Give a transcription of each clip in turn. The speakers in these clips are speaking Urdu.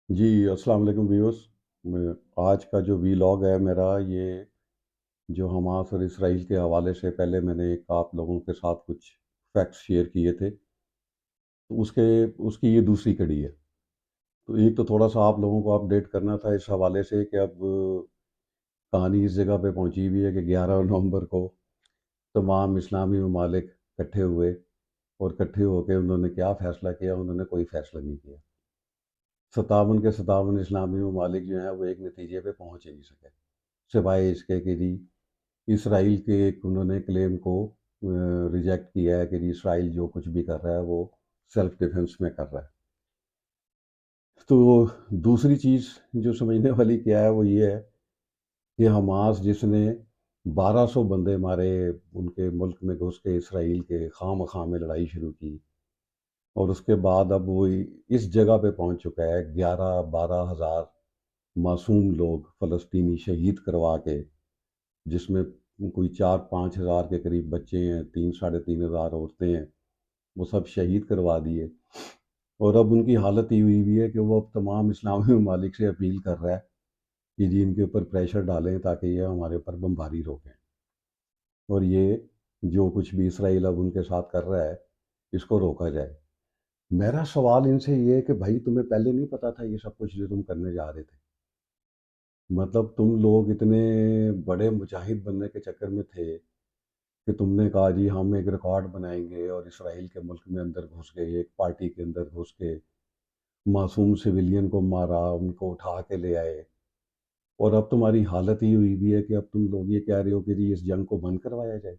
جی السلام علیکم ویورس. میں آج کا جو وی لاگ ہے میرا، یہ جو حماس اور اسرائیل کے حوالے سے پہلے میں نے ایک آپ لوگوں کے ساتھ کچھ فیکٹس شیئر کیے تھے، تو اس کی یہ دوسری کڑی ہے. تو ایک تو تھوڑا سا آپ لوگوں کو اپڈیٹ کرنا تھا اس حوالے سے کہ اب کہانی اس جگہ پہ پہنچی ہوئی ہے کہ 11 نومبر کو تمام اسلامی ممالک اکٹھے ہوئے، اور اکٹھے ہو کے انہوں نے کیا فیصلہ کیا؟ انہوں نے کوئی فیصلہ نہیں کیا. 57 کے 57 اسلامی ممالک جو ہیں وہ ایک نتیجے پہ پہنچ ہی نہیں سکے، سوائے اس کے کہ جی اسرائیل کے ایک انہوں نے کلیم کو ریجیکٹ کیا ہے کہ جی اسرائیل جو کچھ بھی کر رہا ہے وہ سیلف ڈیفنس میں کر رہا ہے. تو دوسری چیز جو سمجھنے والی کیا ہے وہ یہ ہے کہ حماس جس نے 1200 بندے مارے ان کے ملک میں گھس کے، اسرائیل کے خواہ مخواہ میں لڑائی شروع کی، اور اس کے بعد اب وہ اس جگہ پہ پہنچ چکا ہے 11-12 ہزار معصوم لوگ فلسطینی شہید کروا کے، جس میں کوئی 4-5 ہزار کے قریب بچے ہیں، 3-3.5 ہزار عورتیں ہیں، وہ سب شہید کروا دیے. اور اب ان کی حالت یہ ہوئی ہوئی ہے کہ وہ اب تمام اسلامی ممالک سے اپیل کر رہا ہے کہ جی ان کے اوپر پریشر ڈالیں تاکہ یہ ہمارے اوپر بمباری روکیں، اور یہ جو کچھ بھی اسرائیل اب ان کے ساتھ کر رہا ہے اس کو روکا جائے. میرا سوال ان سے یہ ہے کہ بھائی تمہیں پہلے نہیں پتا تھا یہ سب کچھ جو تم کرنے جا رہے تھے؟ مطلب تم لوگ اتنے بڑے مجاہد بننے کے چکر میں تھے کہ تم نے کہا جی ہم ایک ریکارڈ بنائیں گے، اور اسرائیل کے ملک میں اندر گھس گئے، ایک پارٹی کے اندر گھس کے معصوم سویلین کو مارا، ان کو اٹھا کے لے آئے، اور اب تمہاری حالت ہی ہوئی بھی ہے کہ اب تم لوگ یہ کہہ رہے ہو کہ جی اس جنگ کو بند کروایا جائے.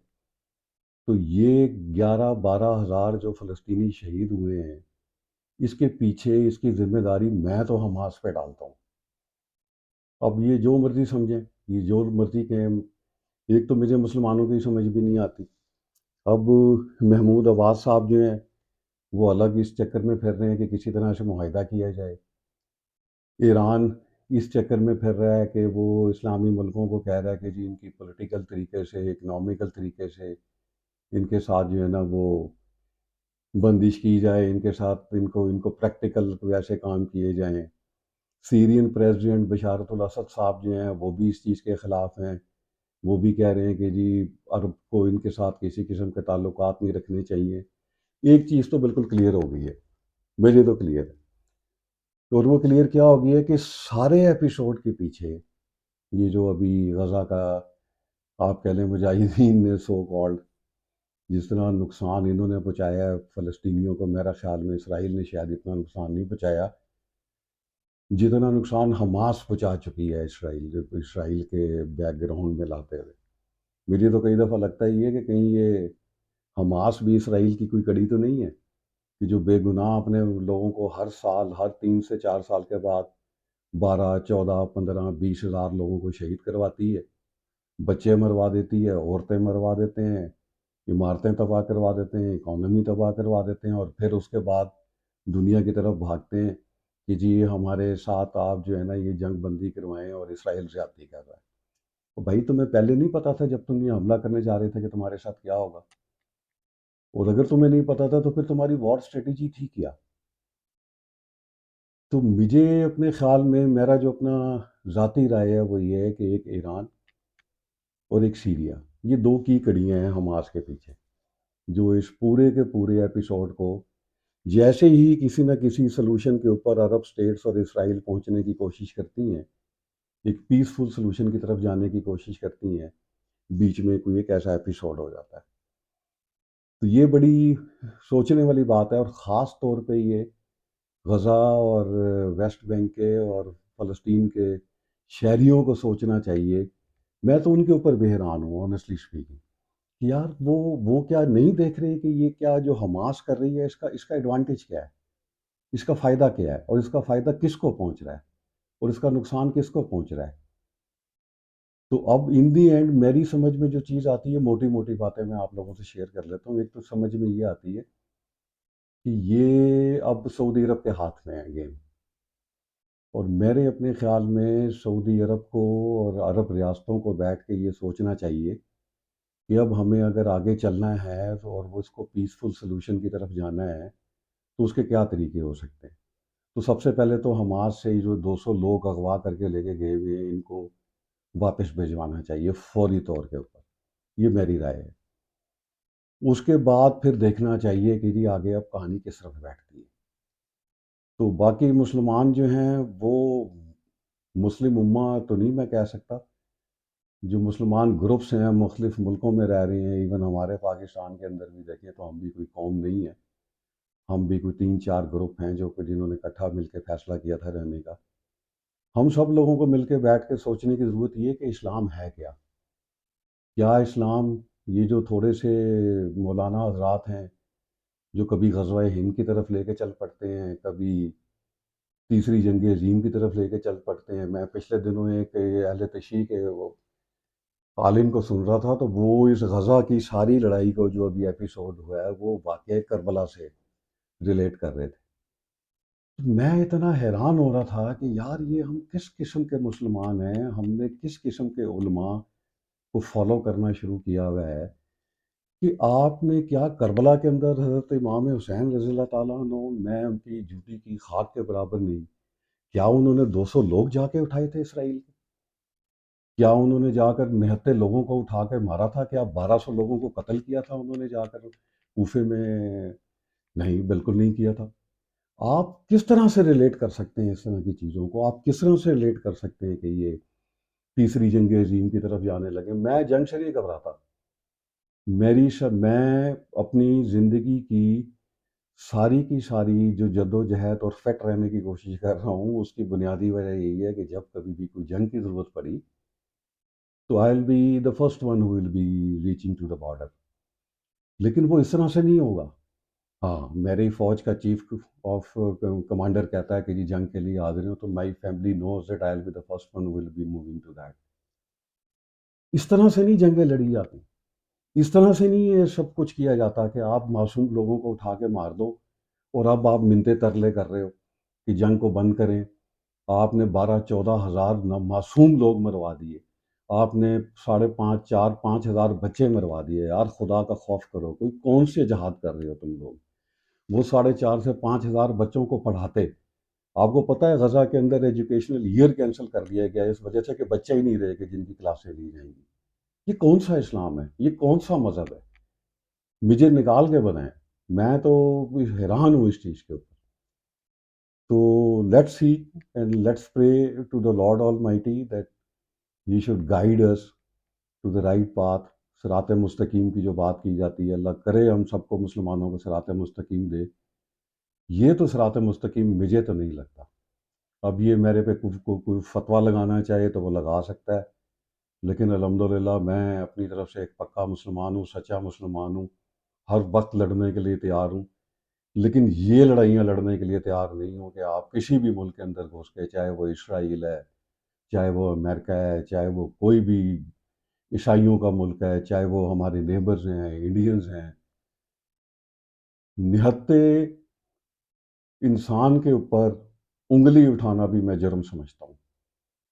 تو یہ 11-12 ہزار جو فلسطینی شہید ہوئے ہیں، اس کے پیچھے اس کی ذمہ داری میں تو حماس پہ ڈالتا ہوں. اب یہ جو مرضی سمجھیں، یہ جو مرضی کہیں، ایک تو مجھے مسلمانوں کی سمجھ بھی نہیں آتی. اب محمود عباس صاحب جو ہیں وہ الگ اس چکر میں پھر رہے ہیں کہ کسی طرح سے معاہدہ کیا جائے. ایران اس چکر میں پھر رہا ہے کہ وہ اسلامی ملکوں کو کہہ رہا ہے کہ جی ان کی پولیٹیکل طریقے سے، اکنامیکل طریقے سے ان کے ساتھ جو ہے نا وہ بندش کی جائے، ان کے ساتھ ان کو پریکٹیکل ویسے کام کیے جائیں. سیرین پریزیڈنٹ بشارت الاسد صاحب جو ہیں وہ بھی اس چیز کے خلاف ہیں، وہ بھی کہہ رہے ہیں کہ جی عرب کو ان کے ساتھ کسی قسم کے تعلقات نہیں رکھنے چاہیے. ایک چیز تو بالکل کلیئر ہو گئی ہے، مجھے تو کلیئر ہے، اور وہ کلیئر کیا ہو گئی ہے کہ سارے ایپیسوڈ کے پیچھے یہ جو ابھی غزہ کا آپ کہہ لیں مجاہدین نے سو کالڈ جس طرح نقصان انہوں نے پہنچایا ہے فلسطینیوں کو، میرا خیال میں اسرائیل نے شاید اتنا نقصان نہیں پہنچایا جتنا نقصان حماس پہنچا چکی ہے اسرائیل کے بیک گراؤنڈ میں لاتے ہوئے. مجھے تو کئی دفعہ لگتا ہی ہے کہ کہیں یہ حماس بھی اسرائیل کی کوئی کڑی تو نہیں ہے کہ جو بے گناہ اپنے لوگوں کو ہر سال، ہر 3 سے 4 سال کے بعد 12-14-15-20 ہزار لوگوں کو شہید کرواتی ہے، بچے مروا دیتی ہے، عورتیں مروا دیتے ہیں، عمارتیں تباہ کروا دیتے ہیں، اکانومی تباہ کروا دیتے ہیں، اور پھر اس کے بعد دنیا کی طرف بھاگتے ہیں کہ جی ہمارے ساتھ آپ جو ہے نا یہ جنگ بندی کروائیں، اور اسرائیل زیادتی کر رہا ہے. تو بھائی تمہیں پہلے نہیں پتا تھا جب تم یہ حملہ کرنے جا رہے تھے کہ تمہارے ساتھ کیا ہوگا؟ اور اگر تمہیں نہیں پتا تھا تو پھر تمہاری وار اسٹریٹجی تھی کیا؟ تو مجھے اپنے خیال میں میرا جو اپنا ذاتی رائے ہے وہ یہ ہے کہ ایک ایران اور ایک سیریا، یہ دو کی کڑیاں ہیں حماس کے پیچھے، جو اس پورے کے پورے ایپیسوڈ کو جیسے ہی کسی نہ کسی سلوشن کے اوپر عرب سٹیٹس اور اسرائیل پہنچنے کی کوشش کرتی ہیں، ایک پیسفل سلوشن کی طرف جانے کی کوشش کرتی ہیں، بیچ میں کوئی ایک ایسا ایپیسوڈ ہو جاتا ہے. تو یہ بڑی سوچنے والی بات ہے، اور خاص طور پہ یہ غزہ اور ویسٹ بینک کے اور فلسطین کے شہریوں کو سوچنا چاہیے. میں تو ان کے اوپر بے حیران ہوں آنیسٹلی اسپیکنگ کہ یار وہ کیا نہیں دیکھ رہے کہ یہ کیا جو حماس کر رہی ہے اس کا ایڈوانٹیج کیا ہے، اس کا فائدہ کیا ہے، اور اس کا فائدہ کس کو پہنچ رہا ہے، اور اس کا نقصان کس کو پہنچ رہا ہے. تو اب ان دی اینڈ میری سمجھ میں جو چیز آتی ہے، موٹی موٹی باتیں میں آپ لوگوں سے شیئر کر لیتا ہوں. ایک تو سمجھ میں یہ آتی ہے کہ یہ اب سعودی عرب کے ہاتھ میں ہے گیم، اور میرے اپنے خیال میں سعودی عرب کو اور عرب ریاستوں کو بیٹھ کے یہ سوچنا چاہیے کہ اب ہمیں اگر آگے چلنا ہے تو اور وہ اس کو پیسفل سلوشن کی طرف جانا ہے تو اس کے کیا طریقے ہو سکتے ہیں. تو سب سے پہلے تو حماس سے جو 200 لوگ اغوا کر کے لے کے گئے ہوئے ہیں ان کو واپس بھجوانا چاہیے فوری طور کے اوپر، یہ میری رائے ہے۔ اس کے بعد پھر دیکھنا چاہیے کہ جی آگے اب کہانی کس طرف بیٹھتی ہے۔ تو باقی مسلمان جو ہیں وہ مسلم امہ تو نہیں میں کہہ سکتا، جو مسلمان گروپس ہیں مختلف ملکوں میں رہ رہے ہیں، ایون ہمارے پاکستان کے اندر بھی دیکھیں تو ہم بھی کوئی قوم نہیں ہے، ہم بھی کوئی 3-4 گروپ ہیں جو کہ جنہوں نے اکٹھا مل کے فیصلہ کیا تھا رہنے کا۔ ہم سب لوگوں کو مل کے بیٹھ کے سوچنے کی ضرورت یہ ہے کہ اسلام ہے کیا؟ کیا اسلام یہ جو تھوڑے سے مولانا حضرات ہیں جو کبھی غزوہ ہند کی طرف لے کے چل پڑتے ہیں، کبھی تیسری جنگ عظیم کی طرف لے کے چل پڑتے ہیں؟ میں پچھلے دنوں ایک اہل تشیع کے وہ عالم کو سن رہا تھا، تو وہ اس غزہ کی ساری لڑائی کو جو ابھی ایپیسوڈ ہوا ہے وہ واقعہ کربلا سے ریلیٹ کر رہے تھے۔ میں اتنا حیران ہو رہا تھا کہ یار یہ ہم کس قسم کے مسلمان ہیں، ہم نے کس قسم کے علماء کو فالو کرنا شروع کیا ہوا ہے کہ آپ نے کیا کربلا کے اندر حضرت امام حسین رضی اللہ تعالیٰ عنہ، میں ان کی جوتی کی خاک کے برابر نہیں، کیا انہوں نے 200 لوگ جا کے اٹھائے تھے اسرائیل کے؟ کیا انہوں نے جا کر 79 لوگوں کو اٹھا کے مارا تھا؟ کیا 1200 لوگوں کو قتل کیا تھا انہوں نے جا کر کوفے میں؟ نہیں، بالکل نہیں کیا تھا۔ آپ کس طرح سے ریلیٹ کر سکتے ہیں اس طرح کی چیزوں کو؟ آپ کس طرح سے ریلیٹ کر سکتے ہیں کہ یہ تیسری جنگ عظیم کی طرف جانے لگے؟ میں جنگ سے نہیں گھبراتا، میں اپنی زندگی کی ساری جو جد و جہد اور فٹ رہنے کی کوشش کر رہا ہوں، اس کی بنیادی وجہ یہی ہے کہ جب کبھی بھی کوئی جنگ کی ضرورت پڑی تو I will be the first one who will be reaching to the border. لیکن وہ اس طرح سے نہیں ہوگا۔ ہاں، میری فوج کا چیف آف کمانڈر کہتا ہے کہ جی جنگ کے لیے حاضر ہوں، تو my family knows that I will be the first one who will be moving to that. اس طرح سے نہیں جنگیں لڑی جاتی، اس طرح سے نہیں یہ سب کچھ کیا جاتا کہ آپ معصوم لوگوں کو اٹھا کے مار دو اور اب آپ منتیں ترلے کر رہے ہو کہ جنگ کو بند کریں۔ آپ نے 12-14 ہزار معصوم لوگ مروا دیے، آپ نے 5,500-4,000-5,000 بچے مروا دیے۔ یار خدا کا خوف کرو، کوئی کون سے جہاد کر رہے ہو تم لوگ؟ وہ 4,500 سے 5,000 بچوں کو پڑھاتے۔ آپ کو پتہ ہے غزہ کے اندر ایجوکیشنل ایئر کینسل کر دیا گیا اس وجہ سے کہ بچے ہی نہیں رہے کہ جن کی کلاسیں لی جائیں گی۔ یہ کون سا اسلام ہے؟ یہ کون سا مذہب ہے؟ مجھے نکال کے بنائیں، میں تو حیران ہوں اس چیز کے اوپر۔ تو let's see and let's pray to the lord almighty that he should guide us to the right path. صراط مستقیم کی جو بات کی جاتی ہے، اللہ کرے ہم سب کو مسلمانوں کو صراط مستقیم دے۔ یہ تو صراط مستقیم مجھے تو نہیں لگتا۔ اب یہ میرے پہ کوئی فتویٰ لگانا چاہے تو وہ لگا سکتا ہے، لیکن الحمدللہ میں اپنی طرف سے ایک پکا مسلمان ہوں، سچا مسلمان ہوں، ہر وقت لڑنے کے لیے تیار ہوں۔ لیکن یہ لڑائیاں لڑنے کے لیے تیار نہیں ہوں کہ آپ کسی بھی ملک کے اندر گھس کے، چاہے وہ اسرائیل ہے، چاہے وہ امریکہ ہے، چاہے وہ کوئی بھی عیسائیوں کا ملک ہے، چاہے وہ ہمارے نیبرز ہیں، انڈینز ہیں، نہتے انسان کے اوپر انگلی اٹھانا بھی میں جرم سمجھتا ہوں۔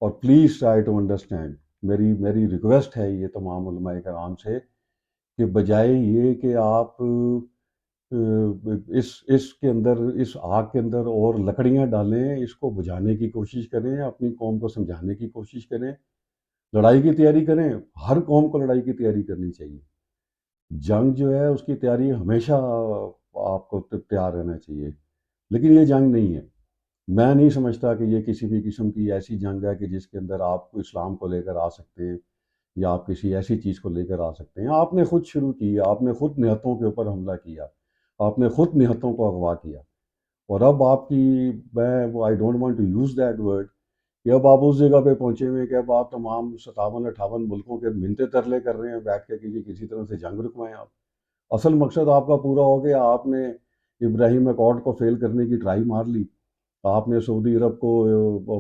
اور پلیز ٹرائی ٹو انڈرسٹینڈ، میری ریکویسٹ ہے یہ تمام علماء کرام سے کہ بجائے یہ کہ آپ اس کے اندر، اس آگ کے اندر اور لکڑیاں ڈالیں، اس کو بجھانے کی کوشش کریں، اپنی قوم کو سمجھانے کی کوشش کریں، لڑائی کی تیاری کریں۔ ہر قوم کو لڑائی کی تیاری کرنی چاہیے۔ جنگ جو ہے اس کی تیاری ہمیشہ آپ کو تیار رہنا چاہیے، لیکن یہ جنگ نہیں ہے۔ میں نہیں سمجھتا کہ یہ کسی بھی قسم کی ایسی جنگ ہے کہ جس کے اندر آپ کو اسلام کو لے کر آ سکتے ہیں یا آپ کسی ایسی چیز کو لے کر آ سکتے ہیں۔ آپ نے خود شروع کی، آپ نے خود نہتوں کے اوپر حملہ کیا، آپ نے خود نہتوں کو اغوا کیا، اور اب آپ کی، میں I don't want to use that word, کہ اب آپ اس جگہ پہ پہنچے ہوئے کہ اب آپ تمام 57-58 ملکوں کے منتیں ترلے کر رہے ہیں بیٹھ کے کہ کسی طرح سے جنگ رکوائیں آپ۔ اصل مقصد آپ کا پورا ہو گیا، آپ نے ابراہیم اکارڈ کو فیل کرنے کی ٹرائی مار لی، آپ نے سعودی عرب کو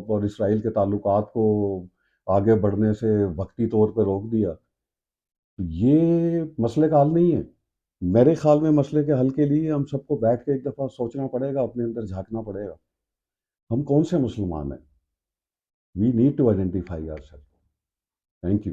اور اسرائیل کے تعلقات کو آگے بڑھنے سے وقتی طور پہ روک دیا۔ تو یہ مسئلے کا حل نہیں ہے۔ میرے خیال میں مسئلے کے حل کے لیے ہم سب کو بیٹھ کے ایک دفعہ سوچنا پڑے گا، اپنے اندر جھانکنا پڑے گا، ہم کون سے مسلمان ہیں۔ We need to identify our self. Thank you.